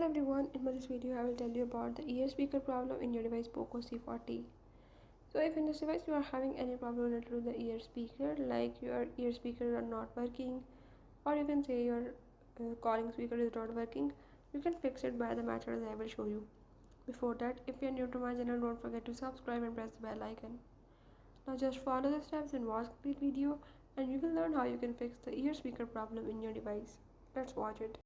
Hello everyone, in this video I will tell you about the ear speaker problem in your device POCO C40. So if in this device you are having any problem related to the ear speaker, like your ear speaker are not working, or you can say your calling speaker is not working, you can fix it by the methods I will show you. Before that, if you are new to my channel, don't forget to subscribe and press the bell icon. Now just follow the steps and watch the video and you will learn how you can fix the ear speaker problem in your device. Let's watch it.